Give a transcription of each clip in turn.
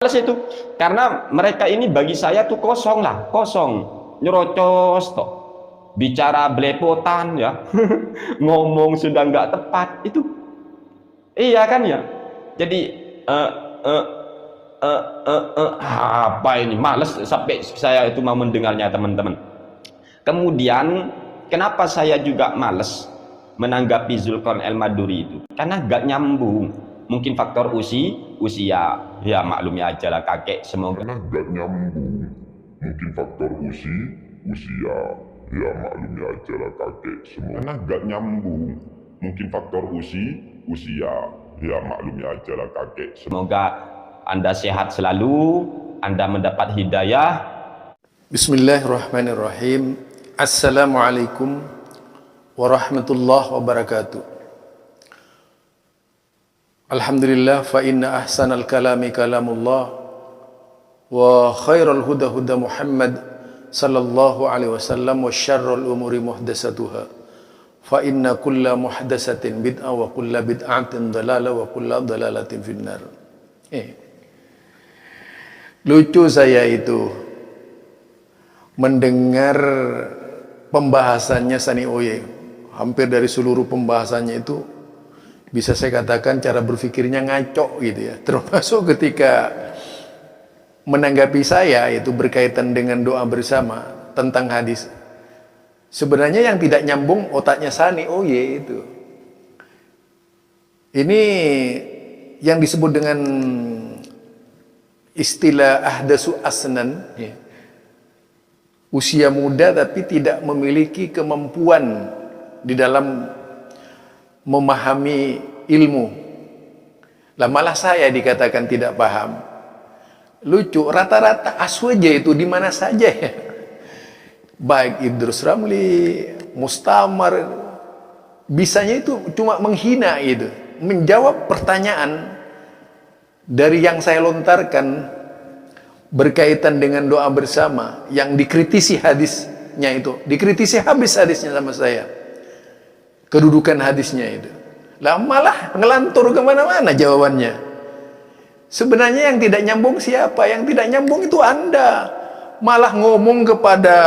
Males itu, karena mereka ini bagi saya tuh kosong lah, kosong, nyerocos tok, bicara belepotan ya, ngomong sudah nggak tepat itu, iya kan ya. Jadi eh, eh, apa ini, males sampai saya itu mau mendengarnya teman-teman. Kemudian kenapa saya juga males menanggapi Zulkarnain El-Maduri itu, karena gak nyambung. Mungkin faktor usia, ya maklumnya aja lah kakek, semoga Karena nggak nyambung. Mungkin faktor usia, ya maklumnya aja lah kakek semua. Karena nggak nyambung. Mungkin faktor usia, ya maklumnya aja lah kakek semua. semoga Anda sehat selalu, Anda mendapat hidayah. Bismillahirrahmanirrahim. Assalamualaikum warahmatullahi wabarakatuh. Alhamdulillah, fa inna ahsanal kalami kalamullah wa khairal huda huda Muhammad sallallahu alaihi wasallam wa syarrul umuri muhdasatuha fa inna kulla muhdasatin bid'ah wa kulla bid'atin dalalah wa kulla dalalatin finnar. Lucu saya itu mendengar pembahasannya Sani Oye. Hampir dari seluruh pembahasannya itu bisa saya katakan cara berpikirnya ngaco gitu ya. Termasuk ketika menanggapi saya itu berkaitan dengan doa bersama tentang hadis. Sebenarnya yang tidak nyambung otaknya Sani Oye itu. Ini yang disebut dengan istilah ahdasu asnan ya. Usia muda tapi tidak memiliki kemampuan di dalam memahami ilmu. Lah malah saya dikatakan tidak paham. Lucu, rata-rata aswaja itu di mana saja ya. Baik Idrus Ramli, Mustamar, bisanya itu cuma menghina itu, menjawab pertanyaan dari yang saya lontarkan berkaitan dengan doa bersama yang dikritisi hadisnya itu, dikritisi habis hadisnya sama saya, kedudukan hadisnya itu. Lah malah ngelantur kemana-mana jawabannya. Sebenarnya yang tidak nyambung siapa? Yang tidak nyambung itu Anda. Malah ngomong kepada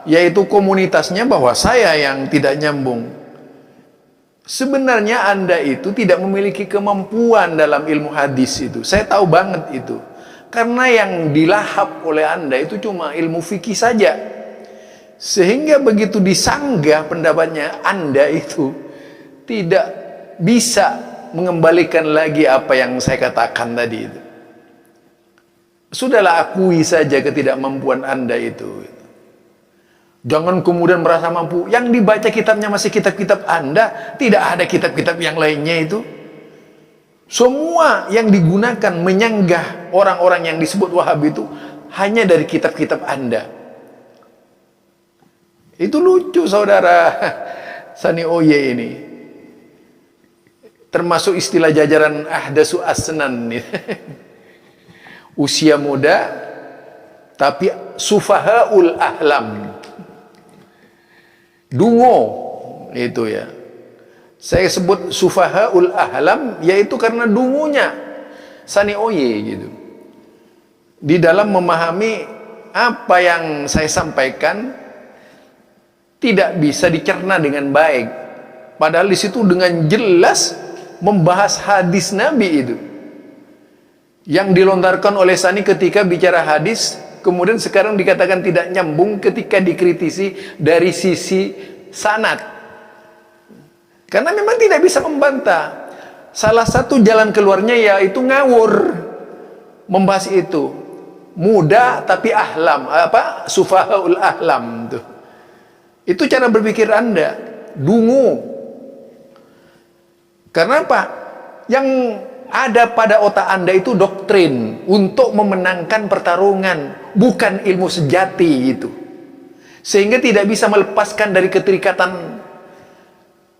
yaitu komunitasnya bahwa saya yang tidak nyambung. Sebenarnya Anda itu tidak memiliki kemampuan dalam ilmu hadis itu. Saya tahu banget itu. Karena yang dilahap oleh Anda itu cuma ilmu fikih saja. Sehingga begitu disanggah pendapatnya, Anda itu tidak bisa mengembalikan lagi apa yang saya katakan tadi itu. Sudahlah, akui saja ketidakmampuan Anda itu. Jangan kemudian merasa mampu. Yang dibaca kitabnya masih kitab-kitab Anda, tidak ada kitab-kitab yang lainnya itu. Semua yang digunakan menyanggah orang-orang yang disebut Wahabi itu hanya dari kitab-kitab Anda. Itu lucu saudara Sani Oye ini. Termasuk istilah jajaran ahdasu asnan. Usia muda tapi sufahaul ahlam. Dungo itu ya. Saya sebut sufahaul ahlam yaitu karena dungunya Sani Oye gitu. Di dalam memahami apa yang saya sampaikan tidak bisa dicerna dengan baik. Padahal di situ dengan jelas membahas hadis Nabi itu. Yang dilontarkan oleh Sani ketika bicara hadis, kemudian sekarang dikatakan tidak nyambung ketika dikritisi dari sisi sanad. Karena memang tidak bisa membantah. Salah satu jalan keluarnya yaitu ngawur membahas itu. Muda tapi ahlam, sufahaul ahlam tuh. Itu cara berpikir Anda, dungu. Karena apa? Yang ada pada otak Anda itu doktrin untuk memenangkan pertarungan, bukan ilmu sejati itu. Sehingga tidak bisa melepaskan dari keterikatan,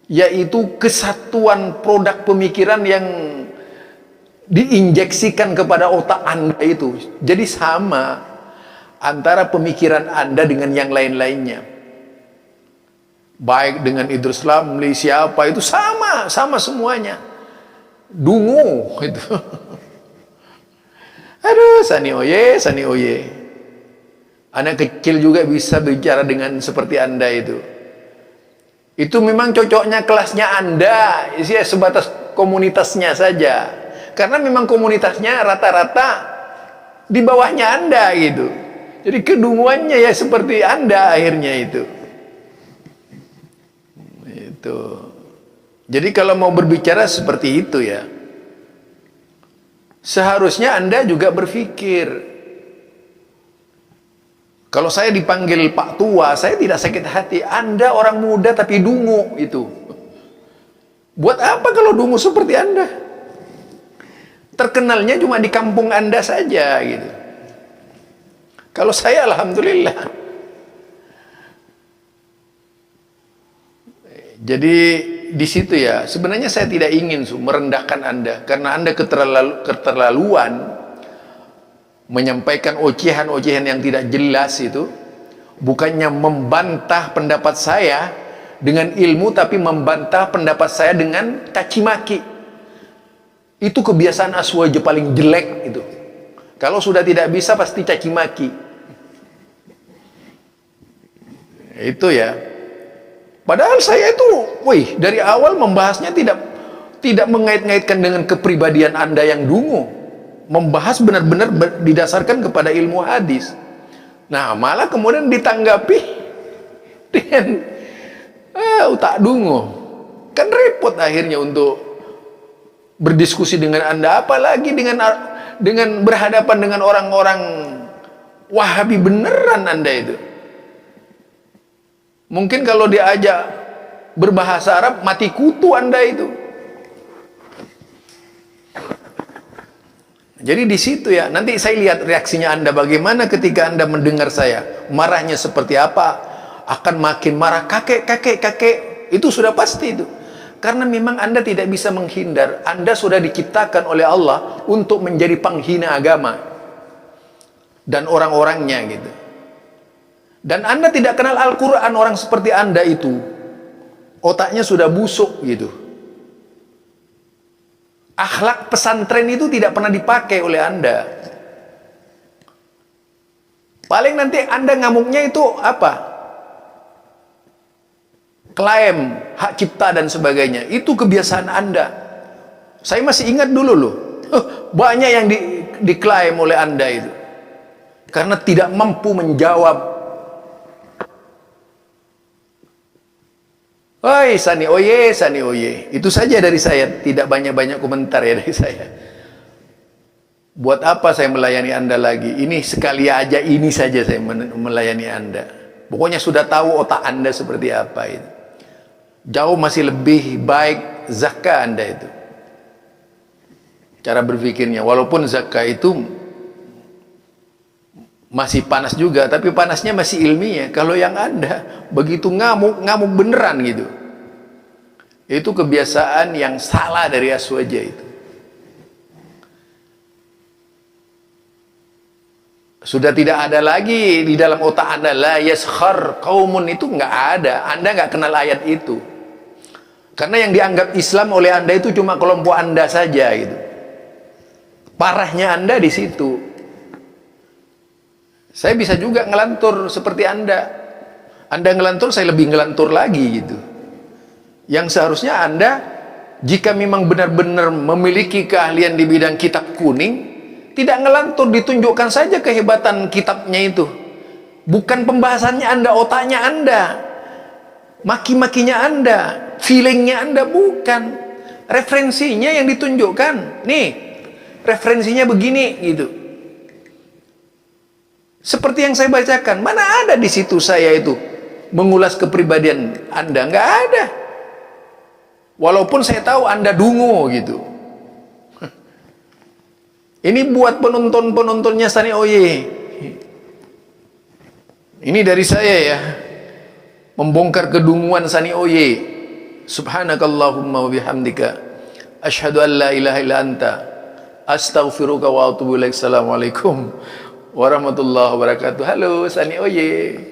yaitu kesatuan produk pemikiran yang diinjeksikan kepada otak Anda itu. Jadi sama antara pemikiran Anda dengan yang lain-lainnya. Baik dengan Idrus Ramli, siapa itu sama semuanya. Dungu itu. Sani Oye, Sani Oye. Anak kecil juga bisa bicara dengan seperti Anda itu. Itu memang cocoknya kelasnya Anda, ya sebatas komunitasnya saja. Karena memang komunitasnya rata-rata di bawahnya Anda gitu. Jadi kedunguannya ya seperti Anda akhirnya itu. Itu. Jadi kalau mau berbicara seperti itu ya, seharusnya Anda juga berpikir, kalau saya dipanggil Pak Tua, saya tidak sakit hati. Anda orang muda tapi dungu itu. Buat apa kalau dungu seperti Anda? Terkenalnya cuma di kampung Anda saja gitu. Kalau saya alhamdulillah. Jadi di situ ya, sebenarnya saya tidak ingin merendahkan Anda karena Anda keterlaluan menyampaikan ocehan-ocehan yang tidak jelas itu. Bukannya membantah pendapat saya dengan ilmu, tapi membantah pendapat saya dengan caci maki. Itu kebiasaan Aswaja paling jelek itu. Kalau sudah tidak bisa pasti caci maki. Itu ya. Padahal saya itu, dari awal membahasnya tidak mengait-ngaitkan dengan kepribadian Anda yang dungu. Membahas benar-benar didasarkan kepada ilmu hadis. Nah, malah kemudian ditanggapi dengan tak dungu. Kan repot akhirnya untuk berdiskusi dengan Anda, apalagi dengan berhadapan dengan orang-orang Wahabi beneran Anda itu. Mungkin kalau diajak berbahasa Arab mati kutu Anda itu. Jadi di situ ya, nanti saya lihat reaksinya Anda bagaimana ketika Anda mendengar saya. Marahnya seperti apa? Akan makin marah, kakek. Itu sudah pasti itu. Karena memang Anda tidak bisa menghindar. Anda sudah diciptakan oleh Allah untuk menjadi penghina agama dan orang-orangnya gitu. Dan Anda tidak kenal Al-Quran, orang seperti Anda itu otaknya sudah busuk gitu. Akhlak pesantren itu tidak pernah dipakai oleh Anda. Paling nanti Anda ngamuknya itu apa? Klaim hak cipta dan sebagainya. Itu kebiasaan Anda. Saya masih ingat dulu loh, banyak yang diklaim oleh Anda itu karena tidak mampu menjawab. Oi, Sani Oye, Sani Oye. Itu saja dari saya, tidak banyak-banyak komentar ya dari saya. Buat apa saya melayani Anda lagi? Ini sekali aja, ini saja saya melayani Anda. Pokoknya sudah tahu otak Anda seperti apa itu. Jauh masih lebih baik zakah Anda itu. Cara berpikirnya, walaupun zakah itu masih panas juga, tapi panasnya masih ilmiah. Kalau yang Anda begitu ngamuk beneran gitu. Itu kebiasaan yang salah dari Aswaja itu. Sudah tidak ada lagi di dalam otak Anda la yaskhar qaumun, itu nggak ada. Anda nggak kenal ayat itu. Karena yang dianggap Islam oleh Anda itu cuma kelompok Anda saja gitu. Parahnya Anda di situ. Saya bisa juga ngelantur seperti Anda. Anda ngelantur, saya lebih ngelantur lagi gitu. Yang seharusnya Anda, jika memang benar-benar memiliki keahlian di bidang kitab kuning, tidak ngelantur, ditunjukkan saja kehebatan kitabnya itu. Bukan pembahasannya Anda, otaknya Anda, maki-makinya Anda, feelingnya Anda, bukan. Referensinya yang ditunjukkan. Nih, referensinya begini gitu. Seperti yang saya bacakan, mana ada di situ saya itu mengulas kepribadian Anda, nggak ada. Walaupun saya tahu Anda dungu gitu. Ini buat penonton-penontonnya Sani Oye. Ini dari saya ya, membongkar kedunguan Sani Oye. Subhanakallahumma wa bihamdika asyhadu an la ilaha illa anta astaghfiruka wa atubu ilaik. Assalamualaikum warahmatullahi wabarakatuh. Halo Sani Oye.